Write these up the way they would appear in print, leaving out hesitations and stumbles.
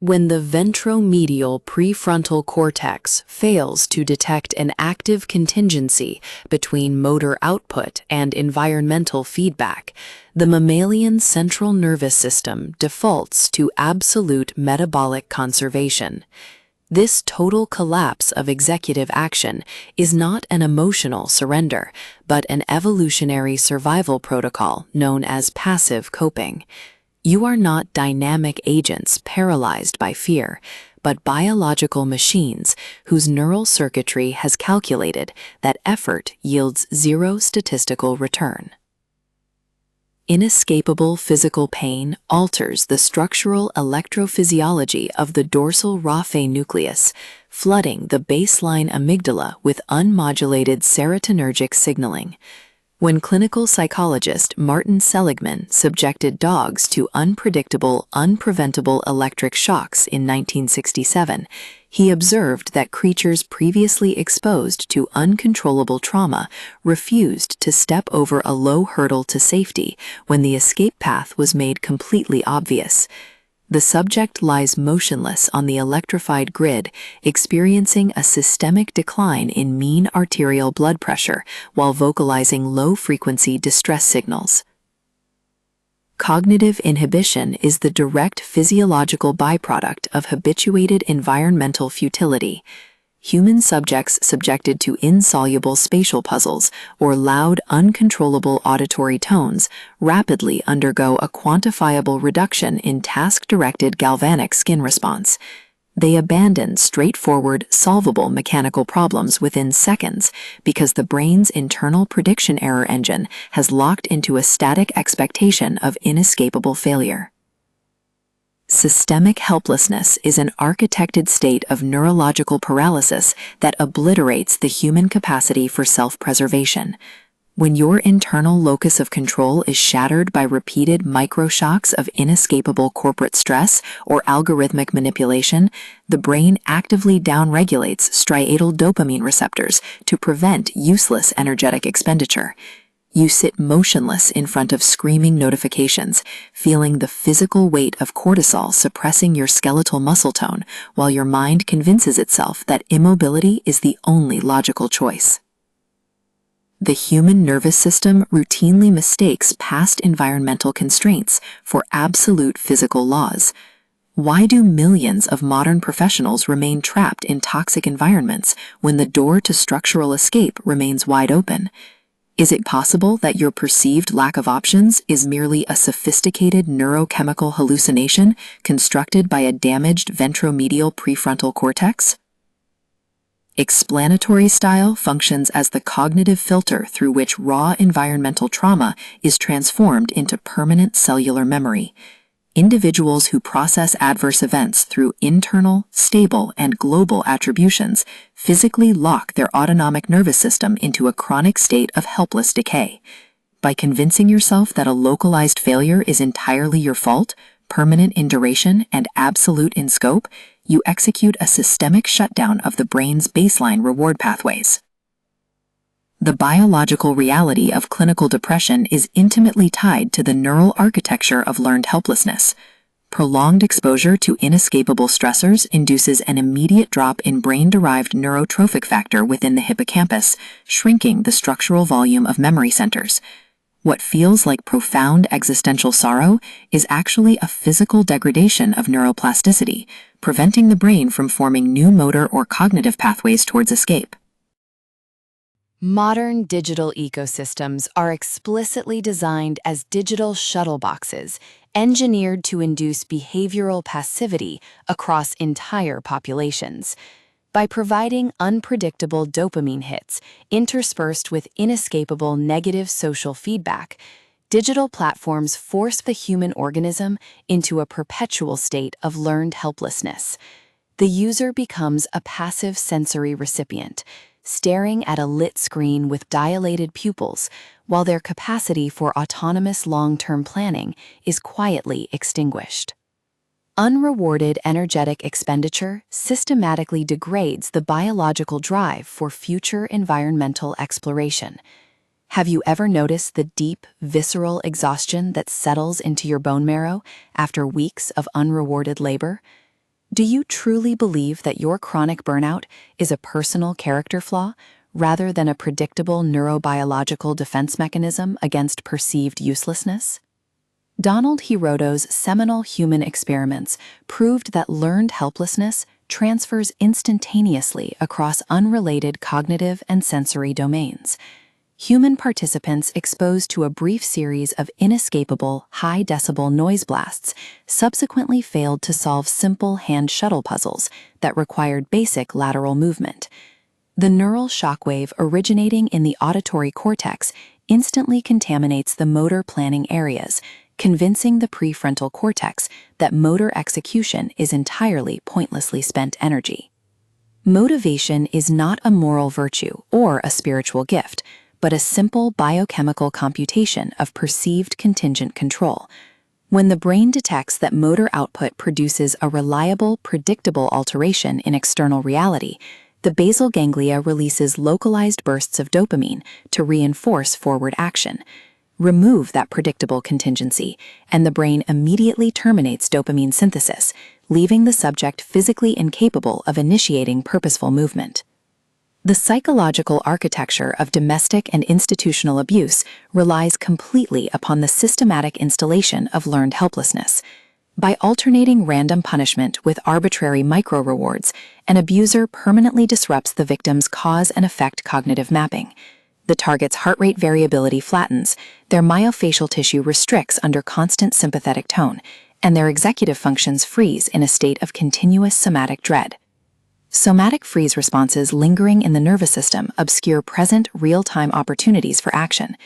When the ventromedial prefrontal cortex fails to detect an active contingency between motor output and environmental feedback, the mammalian central nervous system defaults to absolute metabolic conservation. This total collapse of executive action is not an emotional surrender, but an evolutionary survival protocol known as passive coping. You are not dynamic agents paralyzed by fear, but biological machines whose neural circuitry has calculated that effort yields zero statistical return. Inescapable physical pain alters the structural electrophysiology of the dorsal raphe nucleus, flooding the baseline amygdala with unmodulated serotonergic signaling. When clinical psychologist Martin Seligman subjected dogs to unpredictable, unpreventable electric shocks in 1967, he observed that creatures previously exposed to uncontrollable trauma refused to step over a low hurdle to safety when the escape path was made completely obvious. The subject lies motionless on the electrified grid, experiencing a systemic decline in mean arterial blood pressure while vocalizing low-frequency distress signals. Cognitive inhibition is the direct physiological byproduct of habituated environmental futility. Human subjects subjected to insoluble spatial puzzles or loud, uncontrollable auditory tones rapidly undergo a quantifiable reduction in task-directed galvanic skin response. They abandon straightforward, solvable mechanical problems within seconds because the brain's internal prediction error engine has locked into a static expectation of inescapable failure. Systemic helplessness is an architected state of neurological paralysis that obliterates the human capacity for self-preservation. When your internal locus of control is shattered by repeated microshocks of inescapable corporate stress or algorithmic manipulation, the brain actively downregulates striatal dopamine receptors to prevent useless energetic expenditure. You sit motionless in front of screaming notifications, feeling the physical weight of cortisol suppressing your skeletal muscle tone, while your mind convinces itself that immobility is the only logical choice. The human nervous system routinely mistakes past environmental constraints for absolute physical laws. Why do millions of modern professionals remain trapped in toxic environments when the door to structural escape remains wide open? Is it possible that your perceived lack of options is merely a sophisticated neurochemical hallucination constructed by a damaged ventromedial prefrontal cortex? Explanatory style functions as the cognitive filter through which raw environmental trauma is transformed into permanent cellular memory. Individuals who process adverse events through internal, stable, and global attributions physically lock their autonomic nervous system into a chronic state of helpless decay. By convincing yourself that a localized failure is entirely your fault, permanent in duration, and absolute in scope, you execute a systemic shutdown of the brain's baseline reward pathways. The biological reality of clinical depression is intimately tied to the neural architecture of learned helplessness. Prolonged exposure to inescapable stressors induces an immediate drop in brain-derived neurotrophic factor within the hippocampus, shrinking the structural volume of memory centers. What feels like profound existential sorrow is actually a physical degradation of neuroplasticity, preventing the brain from forming new motor or cognitive pathways towards escape. Modern digital ecosystems are explicitly designed as digital shuttle boxes, engineered to induce behavioral passivity across entire populations. By providing unpredictable dopamine hits interspersed with inescapable negative social feedback, digital platforms force the human organism into a perpetual state of learned helplessness. The user becomes a passive sensory recipient, staring at a lit screen with dilated pupils, while their capacity for autonomous long-term planning is quietly extinguished. Unrewarded energetic expenditure systematically degrades the biological drive for future environmental exploration. Have you ever noticed the deep, visceral exhaustion that settles into your bone marrow after weeks of unrewarded labor? Do you truly believe that your chronic burnout is a personal character flaw rather than a predictable neurobiological defense mechanism against perceived uselessness? Donald Hirato's seminal human experiments proved that learned helplessness transfers instantaneously across unrelated cognitive and sensory domains. Human participants exposed to a brief series of inescapable, high-decibel noise blasts subsequently failed to solve simple hand shuttle puzzles that required basic lateral movement. The neural shockwave originating in the auditory cortex instantly contaminates the motor planning areas, convincing the prefrontal cortex that motor execution is entirely pointlessly spent energy. Motivation is not a moral virtue or a spiritual gift, but a simple biochemical computation of perceived contingent control. When the brain detects that motor output produces a reliable, predictable alteration in external reality, the basal ganglia releases localized bursts of dopamine to reinforce forward action. Remove that predictable contingency, and the brain immediately terminates dopamine synthesis, leaving the subject physically incapable of initiating purposeful movement. The psychological architecture of domestic and institutional abuse relies completely upon the systematic installation of learned helplessness. By alternating random punishment with arbitrary micro-rewards, an abuser permanently disrupts the victim's cause and effect cognitive mapping. The target's heart rate variability flattens, their myofascial tissue restricts under constant sympathetic tone, and their executive functions freeze in a state of continuous somatic dread. Somatic freeze responses lingering in the nervous system obscure present, real-time opportunities for action.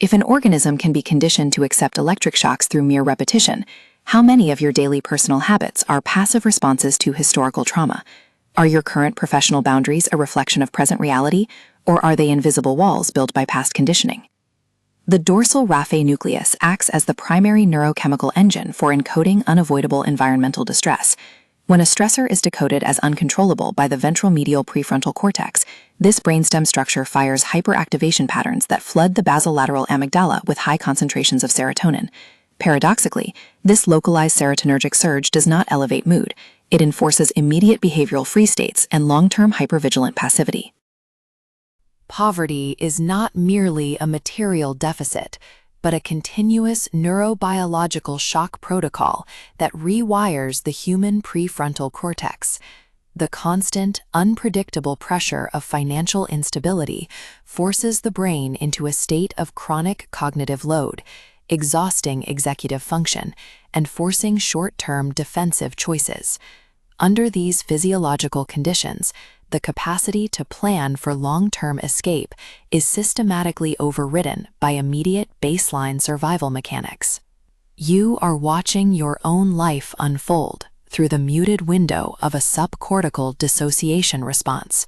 If an organism can be conditioned to accept electric shocks through mere repetition, how many of your daily personal habits are passive responses to historical trauma? Are your current professional boundaries a reflection of present reality, or are they invisible walls built by past conditioning? The dorsal raphe nucleus acts as the primary neurochemical engine for encoding unavoidable environmental distress. When a stressor is decoded as uncontrollable by the ventromedial prefrontal cortex, this brainstem structure fires hyperactivation patterns that flood the basolateral amygdala with high concentrations of serotonin. Paradoxically, this localized serotonergic surge does not elevate mood. It enforces immediate behavioral free states and long-term hypervigilant passivity. Poverty is not merely a material deficit, but a continuous neurobiological shock protocol that rewires the human prefrontal cortex. The constant, unpredictable pressure of financial instability forces the brain into a state of chronic cognitive load, exhausting executive function, and forcing short-term defensive choices. Under these physiological conditions, the capacity to plan for long-term escape is systematically overridden by immediate baseline survival mechanics. You are watching your own life unfold through the muted window of a subcortical dissociation response.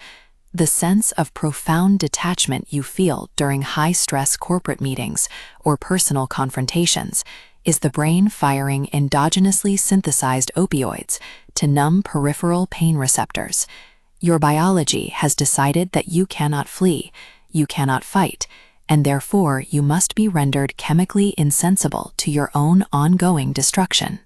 The sense of profound detachment you feel during high-stress corporate meetings or personal confrontations is the brain firing endogenously synthesized opioids to numb peripheral pain receptors. Your biology has decided that you cannot flee, you cannot fight, and therefore you must be rendered chemically insensible to your own ongoing destruction.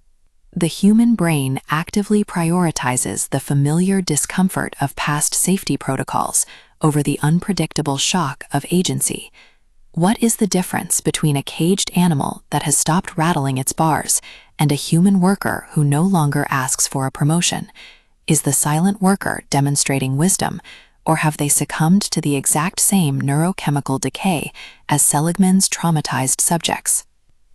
The human brain actively prioritizes the familiar discomfort of past safety protocols over the unpredictable shock of agency. What is the difference between a caged animal that has stopped rattling its bars and a human worker who no longer asks for a promotion? Is the silent worker demonstrating wisdom, or have they succumbed to the exact same neurochemical decay as Seligman's traumatized subjects?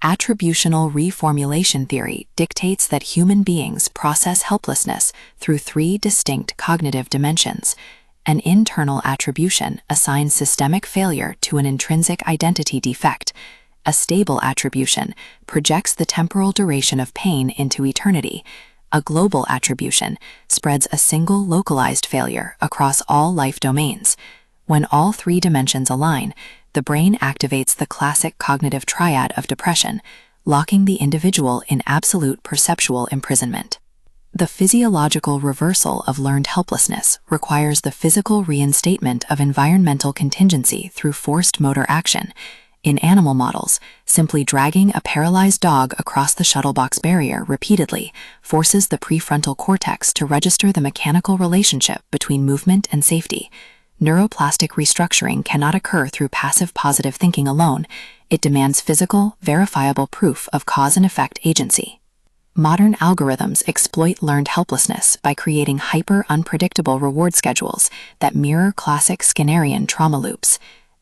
Attributional reformulation theory dictates that human beings process helplessness through three distinct cognitive dimensions. An internal attribution assigns systemic failure to an intrinsic identity defect. A stable attribution projects the temporal duration of pain into eternity. A global attribution spreads a single localized failure across all life domains. When all three dimensions align, the brain activates the classic cognitive triad of depression, locking the individual in absolute perceptual imprisonment. The physiological reversal of learned helplessness requires the physical reinstatement of environmental contingency through forced motor action, In animal models, simply dragging a paralyzed dog across the shuttle box barrier repeatedly forces the prefrontal cortex to register the mechanical relationship between movement and safety. Neuroplastic restructuring cannot occur through passive positive thinking alone. It demands physical, verifiable proof of cause and effect agency. Modern algorithms exploit learned helplessness by creating hyper-unpredictable reward schedules that mirror classic Skinnerian trauma loops.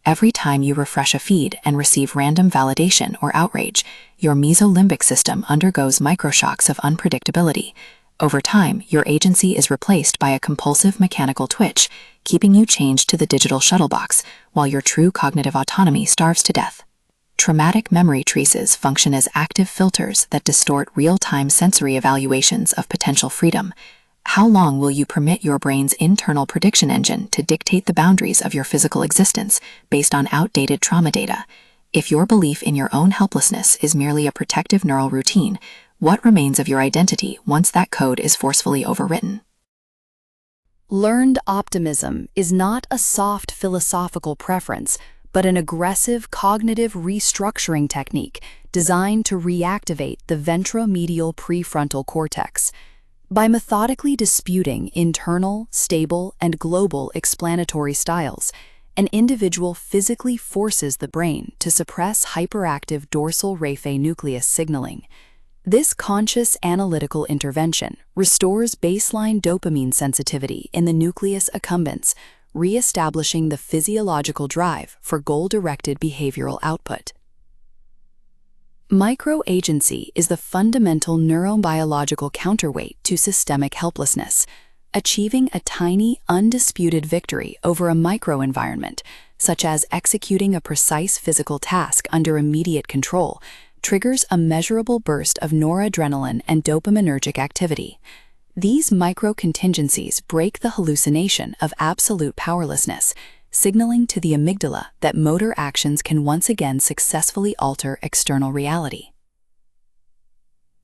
Every time you refresh a feed and receive random validation or outrage, your mesolimbic system undergoes microshocks of unpredictability. Over time, your agency is replaced by a compulsive mechanical twitch, keeping you chained to the digital shuttle box, while your true cognitive autonomy starves to death. Traumatic memory traces function as active filters that distort real-time sensory evaluations of potential freedom. How long will you permit your brain's internal prediction engine to dictate the boundaries of your physical existence based on outdated trauma data? If your belief in your own helplessness is merely a protective neural routine, what remains of your identity once that code is forcefully overwritten? Learned optimism is not a soft philosophical preference, but an aggressive cognitive restructuring technique designed to reactivate the ventromedial prefrontal cortex. By methodically disputing internal, stable, and global explanatory styles, an individual physically forces the brain to suppress hyperactive dorsal raphe nucleus signaling. This conscious analytical intervention restores baseline dopamine sensitivity in the nucleus accumbens, re-establishing the physiological drive for goal-directed behavioral output. Microagency is the fundamental neurobiological counterweight to systemic helplessness. Achieving a tiny, undisputed victory over a microenvironment, such as executing a precise physical task under immediate control, triggers a measurable burst of noradrenaline and dopaminergic activity. These micro-contingencies break the hallucination of absolute powerlessness, signaling to the amygdala that motor actions can once again successfully alter external reality.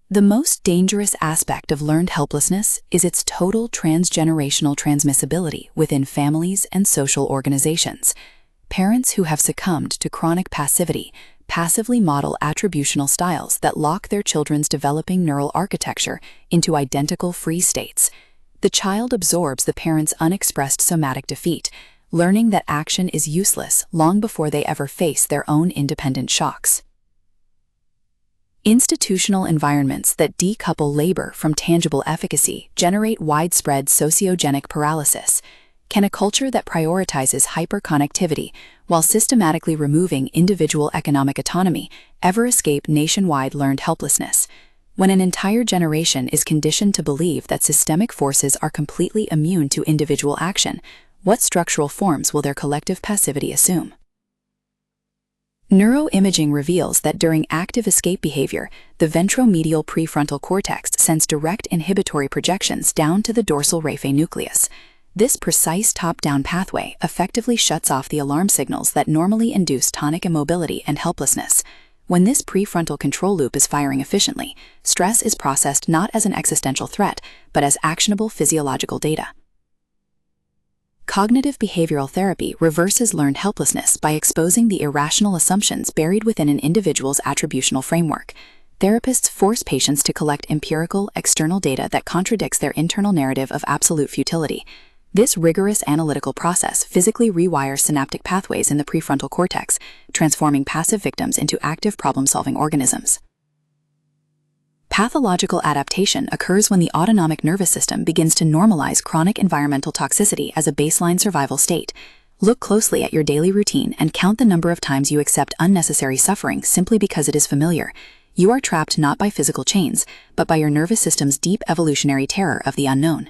The most dangerous aspect of learned helplessness is its total transgenerational transmissibility within families and social organizations. Parents who have succumbed to chronic passivity passively model attributional styles that lock their children's developing neural architecture into identical free states. The child absorbs the parent's unexpressed somatic defeat, learning that action is useless long before they ever face their own independent shocks. Institutional environments that decouple labor from tangible efficacy generate widespread sociogenic paralysis. Can a culture that prioritizes hyperconnectivity while systematically removing individual economic autonomy ever escape nationwide learned helplessness? When an entire generation is conditioned to believe that systemic forces are completely immune to individual action, what structural forms will their collective passivity assume? Neuroimaging reveals that during active escape behavior, the ventromedial prefrontal cortex sends direct inhibitory projections down to the dorsal raphe nucleus. This precise top-down pathway effectively shuts off the alarm signals that normally induce tonic immobility and helplessness. When this prefrontal control loop is firing efficiently, stress is processed not as an existential threat, but as actionable physiological data. Cognitive behavioral therapy reverses learned helplessness by exposing the irrational assumptions buried within an individual's attributional framework. Therapists force patients to collect empirical, external data that contradicts their internal narrative of absolute futility. This rigorous analytical process physically rewires synaptic pathways in the prefrontal cortex, transforming passive victims into active problem-solving organisms. Pathological adaptation occurs when the autonomic nervous system begins to normalize chronic environmental toxicity as a baseline survival state. Look closely at your daily routine and count the number of times you accept unnecessary suffering simply because it is familiar. You are trapped not by physical chains, but by your nervous system's deep evolutionary terror of the unknown.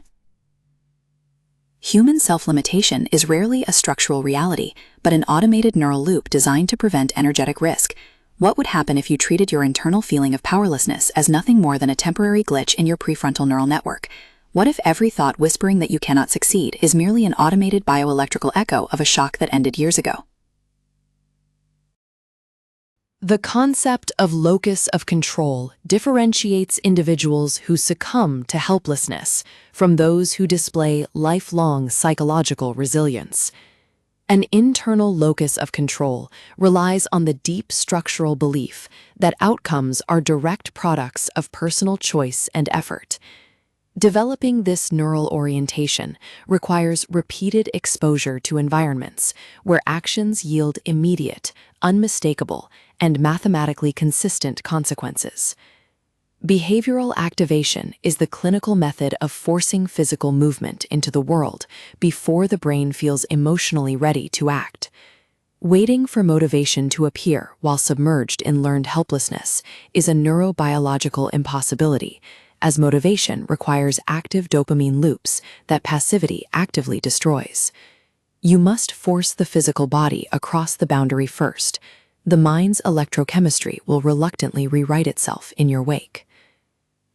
Human self-limitation is rarely a structural reality, but an automated neural loop designed to prevent energetic risk. What would happen if you treated your internal feeling of powerlessness as nothing more than a temporary glitch in your prefrontal neural network? What if every thought whispering that you cannot succeed is merely an automated bioelectrical echo of a shock that ended years ago? The concept of locus of control differentiates individuals who succumb to helplessness from those who display lifelong psychological resilience. An internal locus of control relies on the deep structural belief that outcomes are direct products of personal choice and effort. Developing this neural orientation requires repeated exposure to environments where actions yield immediate, unmistakable, and mathematically consistent consequences. Behavioral activation is the clinical method of forcing physical movement into the world before the brain feels emotionally ready to act. Waiting for motivation to appear while submerged in learned helplessness is a neurobiological impossibility, as motivation requires active dopamine loops that passivity actively destroys. You must force the physical body across the boundary first. The mind's electrochemistry will reluctantly rewrite itself in your wake.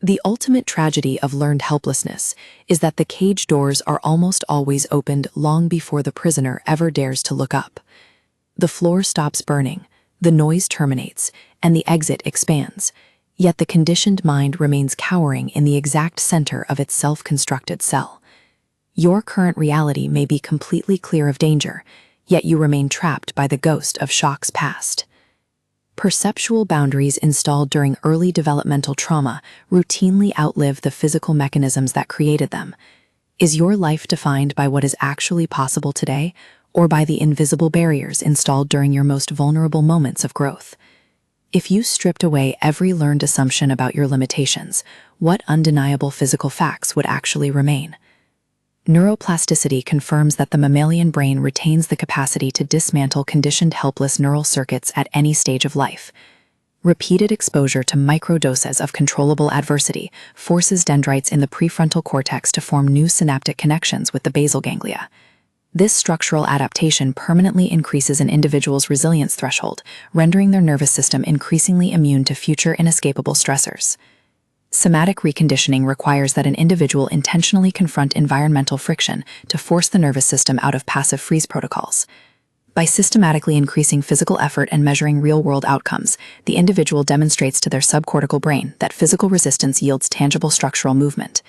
The ultimate tragedy of learned helplessness is that the cage doors are almost always opened long before the prisoner ever dares to look up. The floor stops burning, the noise terminates, and the exit expands, yet the conditioned mind remains cowering in the exact center of its self-constructed cell. Your current reality may be completely clear of danger, yet you remain trapped by the ghost of shocks past. Perceptual boundaries installed during early developmental trauma routinely outlive the physical mechanisms that created them. Is your life defined by what is actually possible today, or by the invisible barriers installed during your most vulnerable moments of growth? If you stripped away every learned assumption about your limitations, what undeniable physical facts would actually remain? Neuroplasticity confirms that the mammalian brain retains the capacity to dismantle conditioned helpless neural circuits at any stage of life. Repeated exposure to microdoses of controllable adversity forces dendrites in the prefrontal cortex to form new synaptic connections with the basal ganglia. This structural adaptation permanently increases an individual's resilience threshold, rendering their nervous system increasingly immune to future inescapable stressors. Somatic reconditioning requires that an individual intentionally confront environmental friction to force the nervous system out of passive freeze protocols. By systematically increasing physical effort and measuring real-world outcomes, the individual demonstrates to their subcortical brain that physical resistance yields tangible structural movement.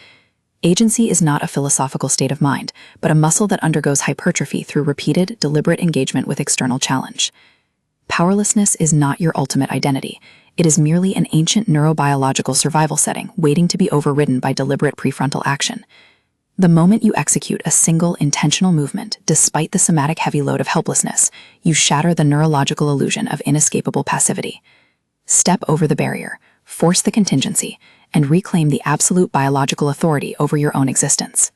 Agency is not a philosophical state of mind, but a muscle that undergoes hypertrophy through repeated, deliberate engagement with external challenge. Powerlessness is not your ultimate identity. It is merely an ancient neurobiological survival setting waiting to be overridden by deliberate prefrontal action. The moment you execute a single intentional movement, despite the somatic heavy load of helplessness, you shatter the neurological illusion of inescapable passivity. Step over the barrier, force the contingency, and reclaim the absolute biological authority over your own existence.